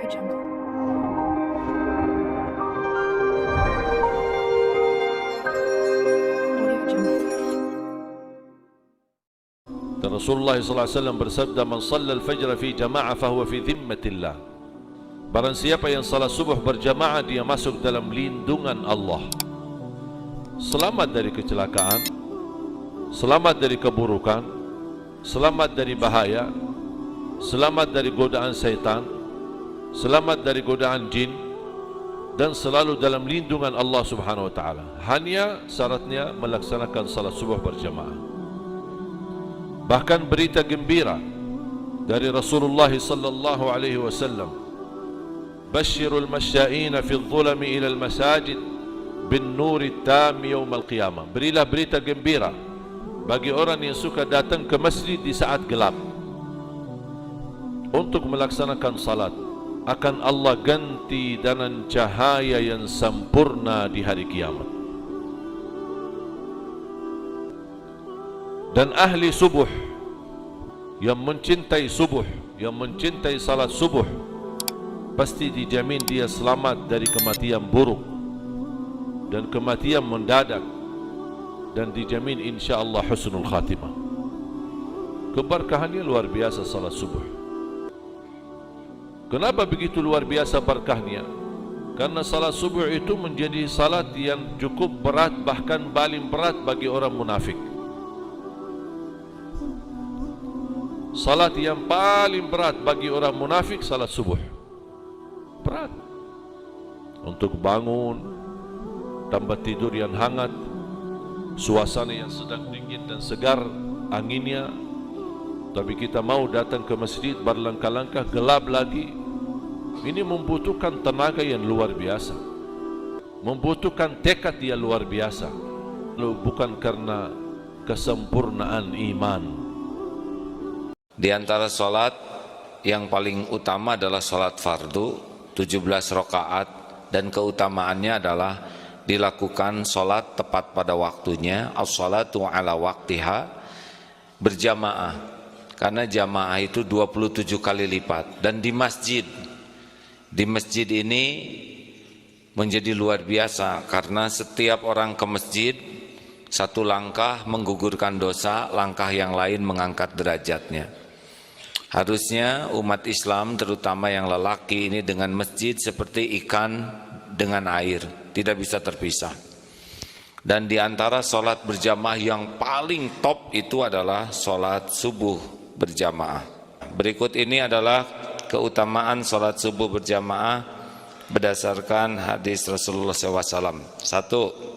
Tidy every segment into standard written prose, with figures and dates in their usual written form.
Jungle. Audio Jungle. Rasulullah SAW bersabda, "Man shalla al-fajr fi jama'ah fahuwa fi dhimmatillah." Barang siapa yang salat subuh berjamaah, dia masuk dalam lindungan Allah. Selamat dari kecelakaan, selamat dari keburukan, selamat dari bahaya, selamat dari godaan syaitan, selamat dari godaan jin, dan selalu dalam lindungan Allah Subhanahu wa taala. Hanya syaratnya melaksanakan salat subuh berjamaah. Bahkan berita gembira dari Rasulullah sallallahu alaihi wasallam, "Basyirul masya'ina fi adh-dhulami ila al-masajid bin nuri tam yaum al-qiyamah." Berilah berita gembira bagi orang yang suka datang ke masjid di saat gelap untuk melaksanakan salat, akan Allah ganti dengan cahaya yang sempurna di hari kiamat. Dan ahli subuh yang mencintai subuh, yang mencintai salat subuh, pasti dijamin dia selamat dari kematian buruk dan kematian mendadak, dan dijamin insyaAllah husnul khatimah. Keberkahannya luar biasa salat subuh. Kenapa begitu luar biasa berkahnya? Karena salat subuh itu menjadi salat yang cukup berat, bahkan paling berat bagi orang munafik. Salat yang paling berat bagi orang munafik salat subuh. Berat. Untuk bangun, tambah tidur yang hangat, suasana yang sedang dingin dan segar anginnya, tapi kita mau datang ke masjid berlangkah-langkah, gelap lagi. Ini membutuhkan tenaga yang luar biasa, membutuhkan tekad yang luar biasa. Bukan karena kesempurnaan iman. Di antara sholat yang paling utama adalah sholat fardu 17 rakaat, dan keutamaannya adalah dilakukan sholat tepat pada waktunya, as-sholatu ala waktiha, berjamaah, karena jamaah itu 27 kali lipat. Dan di masjid ini menjadi luar biasa, karena setiap orang ke masjid satu langkah menggugurkan dosa, langkah yang lain mengangkat derajatnya. Harusnya umat Islam terutama yang lelaki ini dengan masjid seperti ikan dengan air, tidak bisa terpisah. Dan di antara sholat berjamaah yang paling top itu adalah sholat subuh berjamaah. Berikut ini adalah keutamaan sholat subuh berjamaah berdasarkan hadis Rasulullah SAW. 1.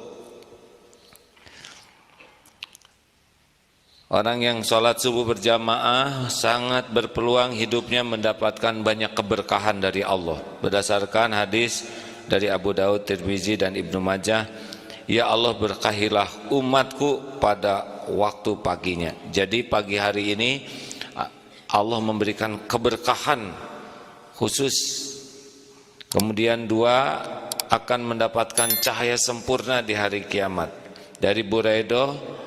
Orang yang sholat subuh berjamaah sangat berpeluang hidupnya mendapatkan banyak keberkahan dari Allah. Berdasarkan hadis dari Abu Daud, Tirmizi, dan Ibnu Majah, "Ya Allah, berkahilah umatku pada waktu paginya." Jadi pagi hari ini Allah memberikan keberkahan khusus. Kemudian 2, akan mendapatkan cahaya sempurna di hari kiamat. Dari Buraidah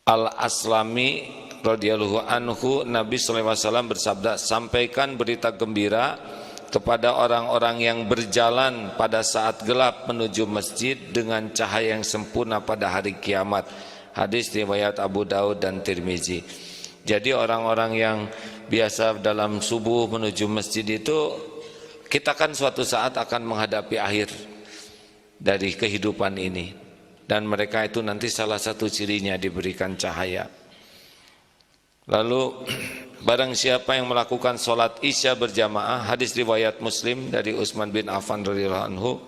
Al-Aslami radhiyallahu anhu, Nabi SAW bersabda, "Sampaikan berita gembira kepada orang-orang yang berjalan pada saat gelap menuju masjid dengan cahaya yang sempurna pada hari kiamat." Hadis riwayat Abu Daud dan Tirmizi. Jadi orang-orang yang biasa dalam subuh menuju masjid itu, kita kan suatu saat akan menghadapi akhir dari kehidupan ini. Dan mereka itu nanti salah satu cirinya diberikan cahaya. Lalu barang siapa yang melakukan sholat isya berjamaah, hadis riwayat Muslim dari Utsman bin Affan radhiyallahu anhu,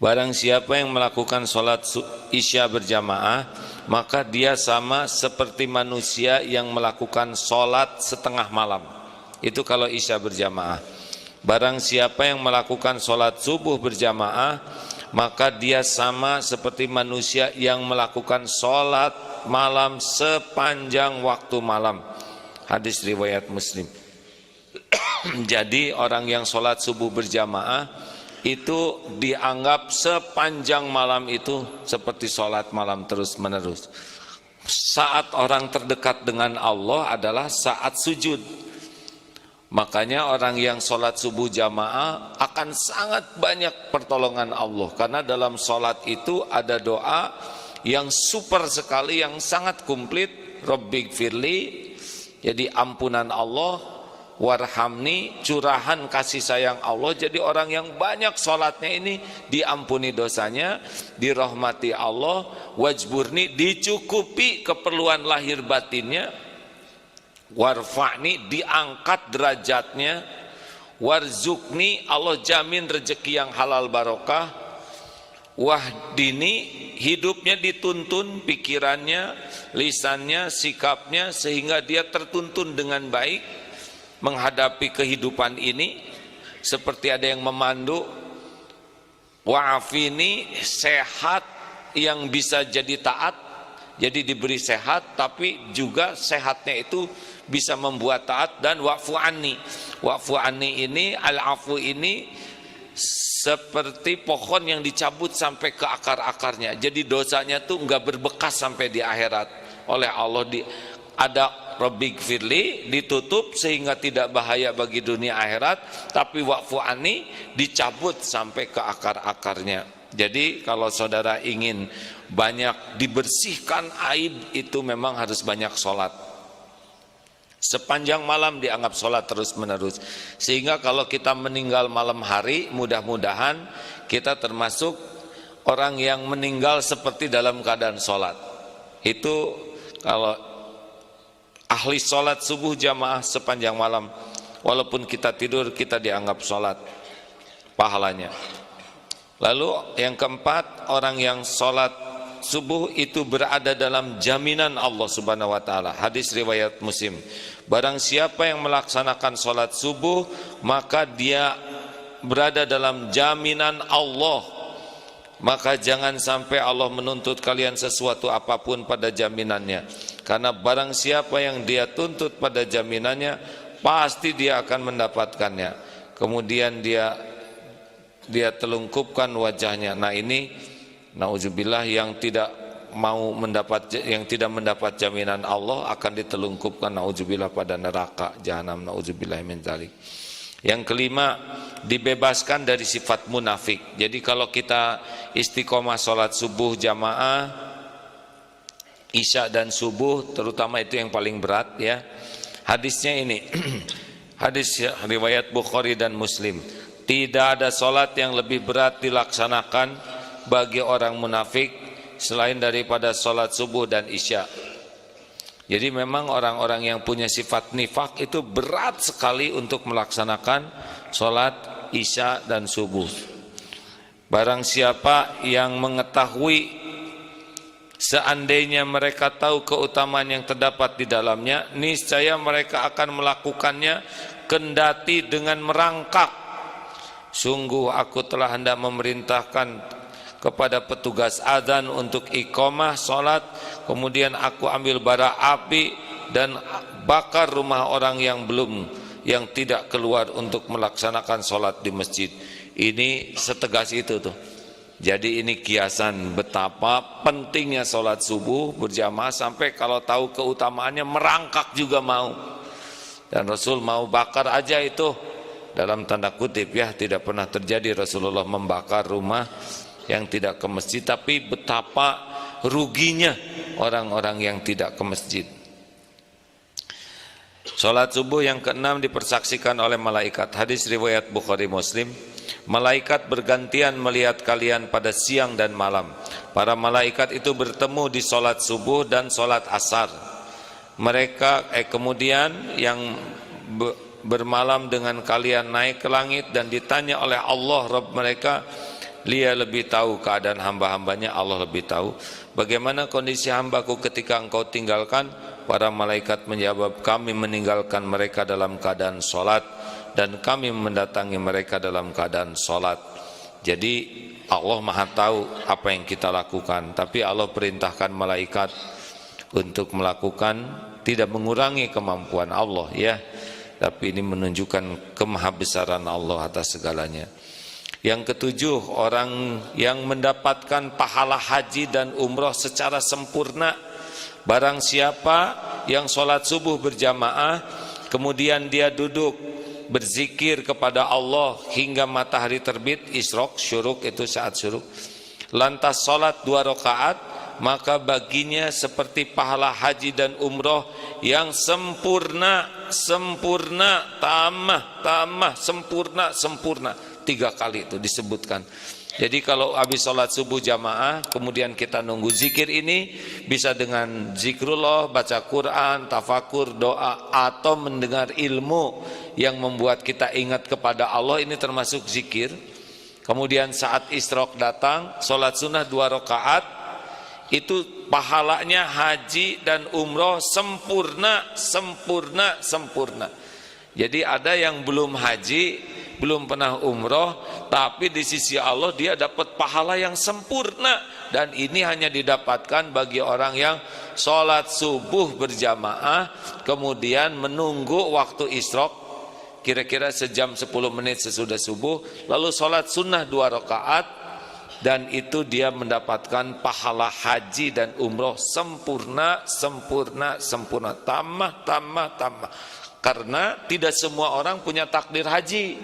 barang siapa yang melakukan sholat isya berjamaah, maka dia sama seperti manusia yang melakukan sholat setengah malam. Itu kalau isya berjamaah. Barang siapa yang melakukan sholat subuh berjamaah, maka dia sama seperti manusia yang melakukan sholat malam sepanjang waktu malam. Hadis riwayat Muslim. Jadi orang yang sholat subuh berjamaah itu dianggap sepanjang malam itu seperti sholat malam terus menerus. Saat orang terdekat dengan Allah adalah saat sujud. Makanya orang yang sholat subuh jamaah akan sangat banyak pertolongan Allah. Karena dalam sholat itu ada doa yang super sekali, yang sangat komplit. Rabbighfirli, jadi ampunan Allah, warhamni, curahan kasih sayang Allah. Jadi orang yang banyak sholatnya ini diampuni dosanya, dirahmati Allah. Wajburni, dicukupi keperluan lahir batinnya. Warfa'ni, diangkat derajatnya. Warzukni, Allah jamin rezeki yang halal barokah. Wahdini, hidupnya dituntun, pikirannya, lisannya, sikapnya, sehingga dia tertuntun dengan baik menghadapi kehidupan ini, seperti ada yang memandu. Wa'afini, sehat yang bisa jadi taat, jadi diberi sehat, tapi juga sehatnya itu bisa membuat taat. Dan wa'fu anni, wa'fu anni ini, al-afu ini seperti pohon yang dicabut sampai ke akar-akarnya, jadi dosanya tuh enggak berbekas sampai di akhirat oleh Allah. Ada Rabbighfirli, ditutup sehingga tidak bahaya bagi dunia akhirat, tapi wa'fu anni dicabut sampai ke akar-akarnya. Jadi kalau saudara ingin banyak dibersihkan aib, itu memang harus banyak sholat. Sepanjang malam dianggap sholat terus menerus. Sehingga kalau kita meninggal malam hari, mudah-mudahan kita termasuk orang yang meninggal seperti dalam keadaan sholat. Itu kalau ahli sholat subuh jamaah sepanjang malam, walaupun kita tidur, kita dianggap sholat pahalanya. Lalu yang keempat, orang yang sholat subuh itu berada dalam jaminan Allah Subhanahu wa taala. Hadis riwayat Muslim. Barang siapa yang melaksanakan sholat subuh, maka dia berada dalam jaminan Allah. Maka jangan sampai Allah menuntut kalian sesuatu apapun pada jaminannya. Karena barang siapa yang dia tuntut pada jaminannya, pasti dia akan mendapatkannya. Kemudian dia telungkupkan wajahnya. Nah ini nauzubillah, yang tidak mendapat jaminan Allah akan ditelungkupkan nauzubillah pada neraka jahanam, nauzubillah min dzalik. Yang kelima, dibebaskan dari sifat munafik. Jadi kalau kita istiqomah sholat subuh jamaah, isya dan subuh terutama, itu yang paling berat ya. Hadisnya ini hadis riwayat Bukhari dan Muslim. Tidak ada sholat yang lebih berat dilaksanakan bagi orang munafik selain daripada sholat subuh dan isya. Jadi memang orang-orang yang punya sifat nifak itu berat sekali untuk melaksanakan sholat isya dan subuh. Barang siapa yang mengetahui, seandainya mereka tahu keutamaan yang terdapat di dalamnya, niscaya mereka akan melakukannya kendati dengan merangkak. Sungguh aku telah hendak memerintahkan kepada petugas adzan untuk iqamah sholat, kemudian aku ambil bara api dan bakar rumah orang yang tidak keluar untuk melaksanakan sholat di masjid. Ini setegas itu tuh. Jadi ini kiasan betapa pentingnya sholat subuh berjamaah, sampai kalau tahu keutamaannya merangkak juga mau. Dan Rasul mau bakar aja itu, dalam tanda kutip ya, tidak pernah terjadi Rasulullah membakar rumah yang tidak ke masjid, tapi betapa ruginya orang-orang yang tidak ke masjid. Salat subuh yang keenam dipersaksikan oleh malaikat. Hadis riwayat Bukhari Muslim. Malaikat bergantian melihat kalian pada siang dan malam. Para malaikat itu bertemu di salat subuh dan salat asar. Mereka kemudian yang bermalam dengan kalian naik ke langit dan ditanya oleh Allah Rabb mereka, Dia lebih tahu keadaan hamba-hambanya, Allah lebih tahu bagaimana kondisi hambaku ketika engkau tinggalkan. Para malaikat menjawab, kami meninggalkan mereka dalam keadaan sholat dan kami mendatangi mereka dalam keadaan sholat. Jadi Allah maha tahu apa yang kita lakukan, tapi Allah perintahkan malaikat untuk melakukan, tidak mengurangi kemampuan Allah ya, tapi ini menunjukkan kemahabesaran Allah atas segalanya. Yang ketujuh, orang yang mendapatkan pahala haji dan umroh secara sempurna. Barang siapa yang sholat subuh berjamaah, kemudian dia duduk berzikir kepada Allah hingga matahari terbit, isyraq, syuruk itu saat syuruk, lantas sholat 2 rakaat, maka baginya seperti pahala haji dan umroh yang sempurna, sempurna 3 kali itu disebutkan. Jadi kalau habis sholat subuh jamaah, kemudian kita nunggu zikir ini, bisa dengan zikrullah, baca Quran, tafakur, doa, atau mendengar ilmu yang membuat kita ingat kepada Allah, ini termasuk zikir. Kemudian saat isyraq datang, sholat sunnah 2 rakaat, itu pahalanya haji dan umroh sempurna. Jadi ada yang belum haji, belum pernah umroh, tapi di sisi Allah dia dapat pahala yang sempurna, dan ini hanya didapatkan bagi orang yang sholat subuh berjamaah, kemudian menunggu waktu isyraq kira-kira sejam 10 menit sesudah subuh, lalu sholat sunnah 2 rakaat, dan itu dia mendapatkan pahala haji dan umroh sempurna, tambah. Karena tidak semua orang punya takdir haji,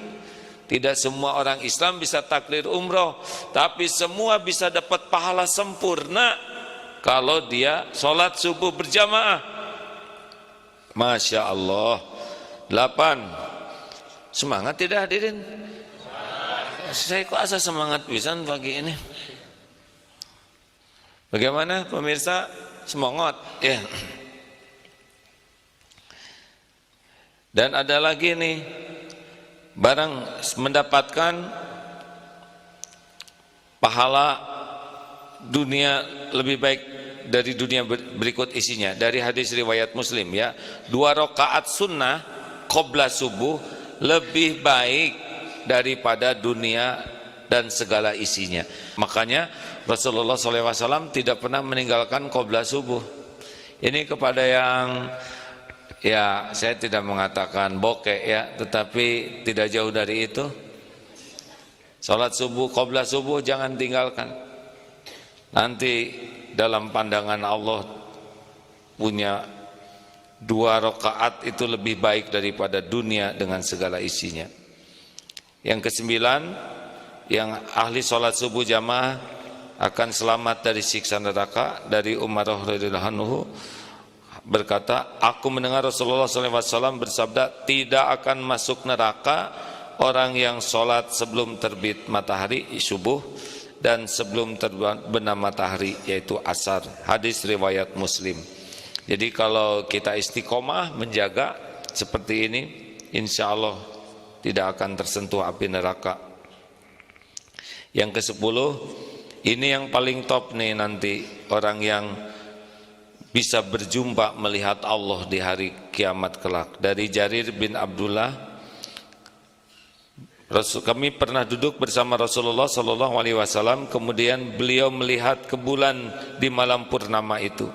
tidak semua orang Islam bisa takdir umroh, tapi semua bisa dapat pahala sempurna kalau dia sholat subuh berjamaah. Masya Allah. 8. Semangat tidak hadirin? Saya kok asa semangat pisan pagi ini. Bagaimana pemirsa? Semangat ya. Dan ada lagi nih, barang mendapatkan pahala dunia lebih baik dari dunia berikut isinya, dari hadis riwayat Muslim ya, 2 rakaat sunnah qabla subuh lebih baik daripada dunia dan segala isinya. Makanya Rasulullah SAW tidak pernah meninggalkan qabla subuh. Ini kepada yang, ya saya tidak mengatakan bokeh ya, tetapi tidak jauh dari itu. Salat subuh, qabla subuh jangan tinggalkan. Nanti dalam pandangan Allah punya 2 rakaat itu lebih baik daripada dunia dengan segala isinya. Yang ke-9, yang ahli salat subuh jamaah akan selamat dari siksa neraka. Dari Umar radhiyallahu anhu berkata, aku mendengar Rasulullah SAW bersabda, tidak akan masuk neraka orang yang sholat sebelum terbit matahari subuh dan sebelum terbenam matahari yaitu asar. Hadis riwayat Muslim. Jadi kalau kita istiqomah menjaga seperti ini, insya Allah tidak akan tersentuh api neraka. Yang ke-10, ini yang paling top nih nanti, orang yang bisa berjumpa melihat Allah di hari kiamat kelak. Dari Jarir bin Abdullah, kami pernah duduk bersama Rasulullah SAW, kemudian beliau melihat ke bulan di malam purnama itu.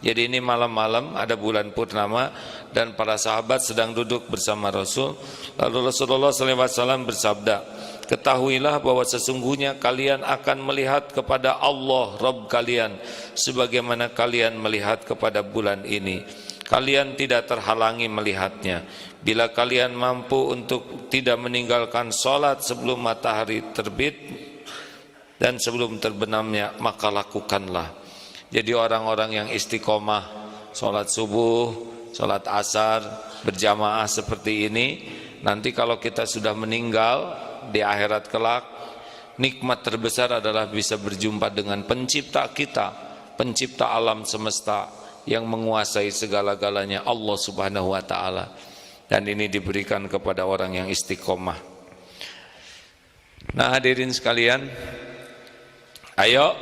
Jadi ini malam-malam ada bulan purnama dan para sahabat sedang duduk bersama Rasul. Lalu Rasulullah SAW bersabda, ketahuilah bahwa sesungguhnya kalian akan melihat kepada Allah Rabb kalian sebagaimana kalian melihat kepada bulan ini. Kalian tidak terhalangi melihatnya. Bila kalian mampu untuk tidak meninggalkan sholat sebelum matahari terbit dan sebelum terbenamnya, maka lakukanlah. Jadi orang-orang yang istiqomah sholat subuh, sholat asar berjamaah seperti ini, nanti kalau kita sudah meninggal di akhirat kelak, nikmat terbesar adalah bisa berjumpa dengan pencipta kita, pencipta alam semesta yang menguasai segala-galanya, Allah Subhanahu wa taala. Dan ini diberikan kepada orang yang istiqomah. Nah, hadirin sekalian, ayo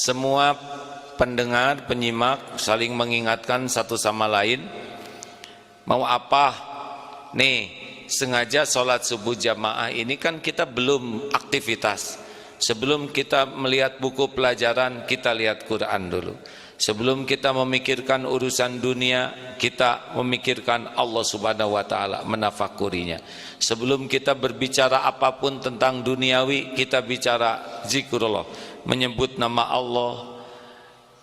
semua pendengar, penyimak saling mengingatkan satu sama lain. Mau apa? Nih, sengaja sholat subuh jamaah ini kan kita belum aktivitas. Sebelum kita melihat buku pelajaran, kita lihat Quran dulu. Sebelum kita memikirkan urusan dunia, kita memikirkan Allah Subhanahu wa taala, menafakurinya. Sebelum kita berbicara apapun tentang duniawi, kita bicara zikrullah, menyebut nama Allah,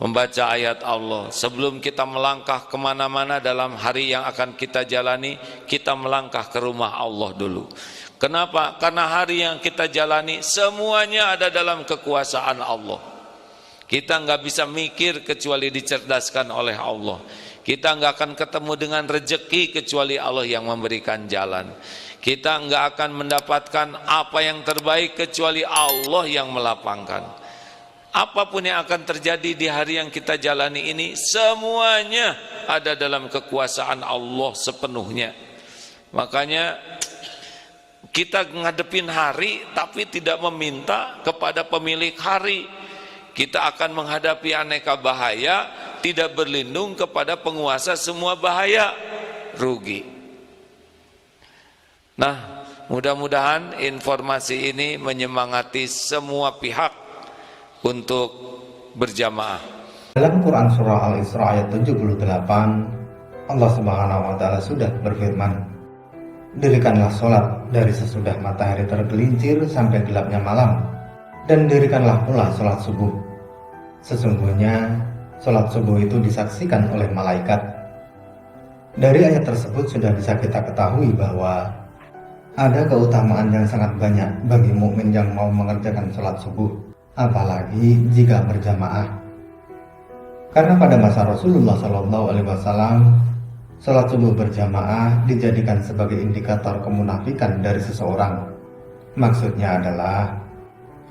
membaca ayat Allah. Sebelum kita melangkah kemana-mana dalam hari yang akan kita jalani, kita melangkah ke rumah Allah dulu. Kenapa? Karena hari yang kita jalani semuanya ada dalam kekuasaan Allah. Kita nggak bisa mikir kecuali dicerdaskan oleh Allah. Kita nggak akan ketemu dengan rezeki kecuali Allah yang memberikan jalan. Kita nggak akan mendapatkan apa yang terbaik kecuali Allah yang melapangkan. Apapun yang akan terjadi di hari yang kita jalani ini, semuanya ada dalam kekuasaan Allah sepenuhnya. Makanya kita ngadepin hari tapi tidak meminta kepada pemilik hari. Kita akan menghadapi aneka bahaya, tidak berlindung kepada penguasa semua bahaya, rugi. Nah, mudah-mudahan informasi ini menyemangati semua pihak untuk berjamaah. Dalam Quran Surah Al-Isra ayat 78, Allah Subhanahu wa Ta'ala sudah berfirman, "Dirikanlah sholat dari sesudah matahari tergelincir sampai gelapnya malam, dan dirikanlah pula sholat subuh. Sesungguhnya sholat subuh itu disaksikan oleh malaikat." Dari ayat tersebut sudah bisa kita ketahui bahwa ada keutamaan yang sangat banyak bagi mukmin yang mau mengerjakan sholat subuh, apalagi jika berjamaah. Karena pada masa Rasulullah SAW, sholat subuh berjamaah dijadikan sebagai indikator kemunafikan dari seseorang. Maksudnya adalah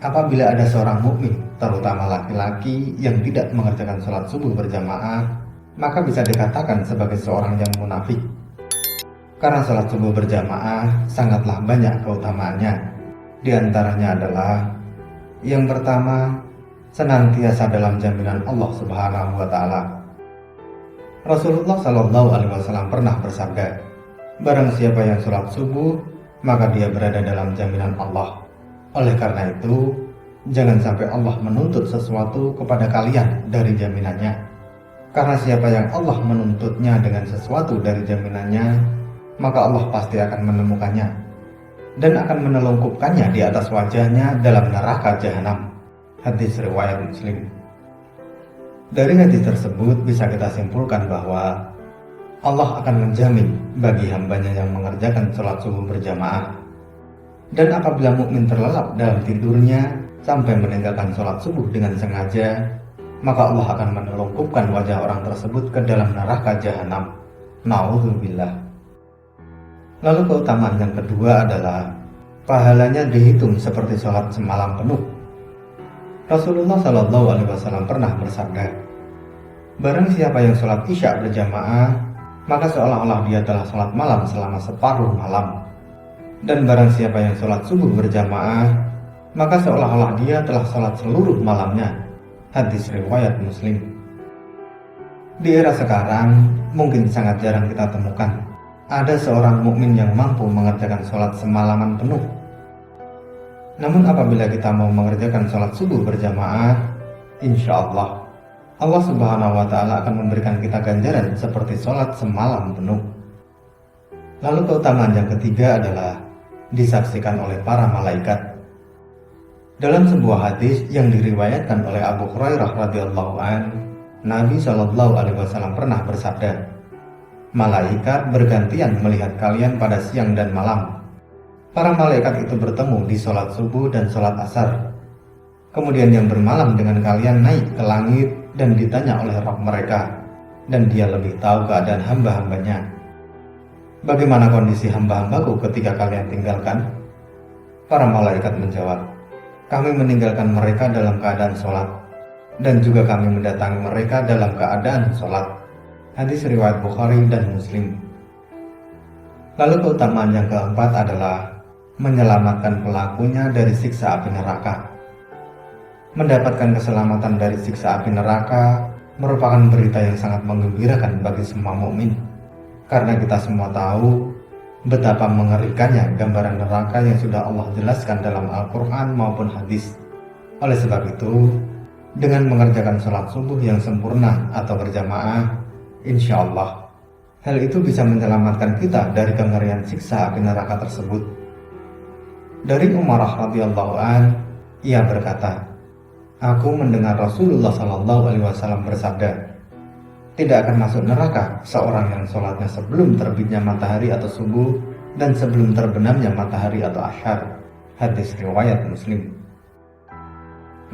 apabila ada seorang mukmin, terutama laki-laki yang tidak mengerjakan sholat subuh berjamaah, maka bisa dikatakan sebagai seorang yang munafik. Karena sholat subuh berjamaah sangatlah banyak keutamaannya. Di antaranya adalah yang pertama, senantiasa dalam jaminan Allah Subhanahu wa Ta'ala. Rasulullah SAW pernah bersabda, "Barang siapa yang sholat subuh, maka dia berada dalam jaminan Allah." Oleh karena itu, jangan sampai Allah menuntut sesuatu kepada kalian dari jaminannya. Karena siapa yang Allah menuntutnya dengan sesuatu dari jaminannya, maka Allah pasti akan menemukannya dan akan menelungkupkannya di atas wajahnya dalam neraka jahanam. Hadis riwayat Muslim. Dari hadis tersebut bisa kita simpulkan bahwa Allah akan menjamin bagi hambanya yang mengerjakan sholat subuh berjamaah. Dan apabila mukmin terlelap dalam tidurnya sampai meninggalkan sholat subuh dengan sengaja, maka Allah akan menelungkupkan wajah orang tersebut ke dalam neraka jahanam. Na'udzubillah. Lalu keutamaan yang kedua adalah pahalanya dihitung seperti sholat semalam penuh. Rasulullah SAW pernah bersabda, "Barang siapa yang sholat isya berjamaah, maka seolah-olah dia telah sholat malam selama separuh malam. Dan barang siapa yang sholat subuh berjamaah, maka seolah-olah dia telah sholat seluruh malamnya." Hadis riwayat Muslim. Di era sekarang, mungkin sangat jarang kita temukan ada seorang mukmin yang mampu mengerjakan sholat semalaman penuh. Namun apabila kita mau mengerjakan sholat subuh berjamaah, insya Allah Subhanahu wa Ta'ala akan memberikan kita ganjaran seperti sholat semalam penuh. Lalu keutamaan yang ketiga adalah disaksikan oleh para malaikat. Dalam sebuah hadis yang diriwayatkan oleh Abu Hurairah radhiyallahu an, Nabi SAW pernah bersabda, "Malaikat bergantian melihat kalian pada siang dan malam. Para malaikat itu bertemu di sholat subuh dan sholat asar. Kemudian yang bermalam dengan kalian naik ke langit dan ditanya oleh Rabb mereka, dan dia lebih tahu keadaan hamba-hambanya. Bagaimana kondisi hamba-hambaku ketika kalian tinggalkan?" Para malaikat menjawab, "Kami meninggalkan mereka dalam keadaan sholat, dan juga kami mendatangi mereka dalam keadaan sholat." Hadis riwayat Bukhari dan Muslim. Lalu keutamaan yang keempat adalah menyelamatkan pelakunya dari siksa api neraka. Mendapatkan keselamatan dari siksa api neraka merupakan berita yang sangat menggembirakan bagi semua mukmin. Karena kita semua tahu betapa mengerikannya gambaran neraka yang sudah Allah jelaskan dalam Al-Quran maupun hadis. Oleh sebab itu, dengan mengerjakan sholat subuh yang sempurna atau berjamaah, insya Allah hal itu bisa menyelamatkan kita dari kengerian siksa api neraka tersebut. Dari Umar radhiyallahu an, ia berkata, Aku mendengar Rasulullah SAW bersabda, tidak akan masuk neraka seorang yang sholatnya sebelum terbitnya matahari atau subuh dan sebelum terbenamnya matahari atau asyar. Hadis riwayat Muslim.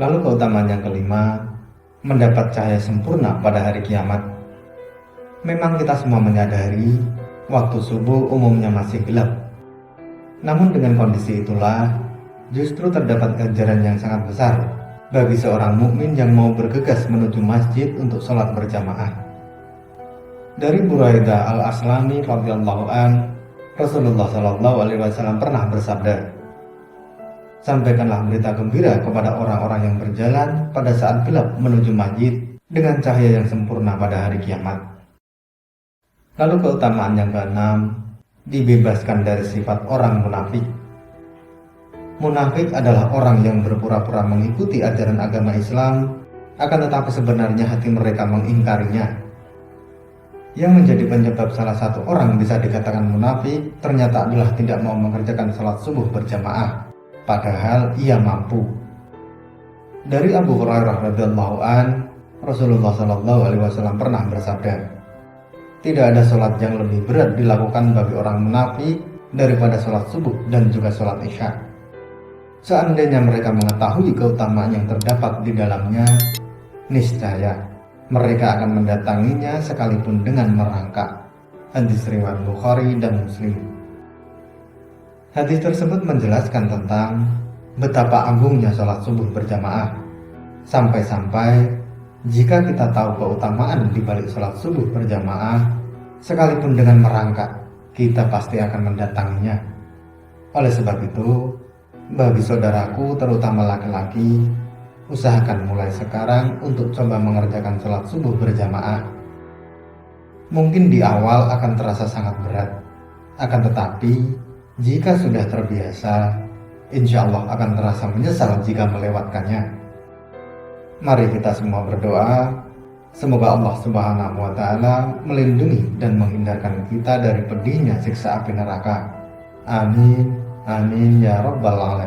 Lalu keutamaan yang kelima, mendapat cahaya sempurna pada hari kiamat. Memang kita semua menyadari waktu subuh umumnya masih gelap. Namun dengan kondisi itulah justru terdapat ganjaran yang sangat besar bagi seorang mukmin yang mau bergegas menuju masjid untuk sholat berjamaah. Dari Buraidah al-Aslami radhiyallahu an, Rasulullah SAW pernah bersabda, sampaikanlah berita gembira kepada orang-orang yang berjalan pada saat gelap menuju masjid dengan cahaya yang sempurna pada hari kiamat. Lalu keutamaan yang keenam, dibebaskan dari sifat orang munafik. Munafik adalah orang yang berpura-pura mengikuti ajaran agama Islam, akan tetapi sebenarnya hati mereka mengingkarinya. Yang menjadi penyebab salah satu orang bisa dikatakan munafik ternyata adalah tidak mau mengerjakan salat subuh berjamaah, padahal ia mampu. Dari Abu Hurairah radhiyallahu an, Rasulullah SAW pernah bersabda, tidak ada salat yang lebih berat dilakukan bagi orang munafik daripada salat subuh dan juga salat isya. Seandainya mereka mengetahui keutamaan yang terdapat di dalamnya, niscaya mereka akan mendatanginya sekalipun dengan merangkak. Hadis riwayat Bukhari dan Muslim. Hadis tersebut menjelaskan tentang betapa agungnya sholat subuh berjamaah. Sampai-sampai jika kita tahu keutamaan di balik sholat subuh berjamaah, sekalipun dengan merangkak, kita pasti akan mendatanginya. Oleh sebab itu, bagi saudaraku terutama laki-laki, usahakan mulai sekarang untuk coba mengerjakan sholat subuh berjamaah. Mungkin di awal akan terasa sangat berat, akan tetapi jika sudah terbiasa, insya Allah akan terasa menyesal jika melewatkannya. Mari kita semua berdoa, semoga Allah Subhanahu wa Ta'ala melindungi dan menghindarkan kita dari pedihnya siksa api neraka. Amin, amin ya Rabbal Alamin.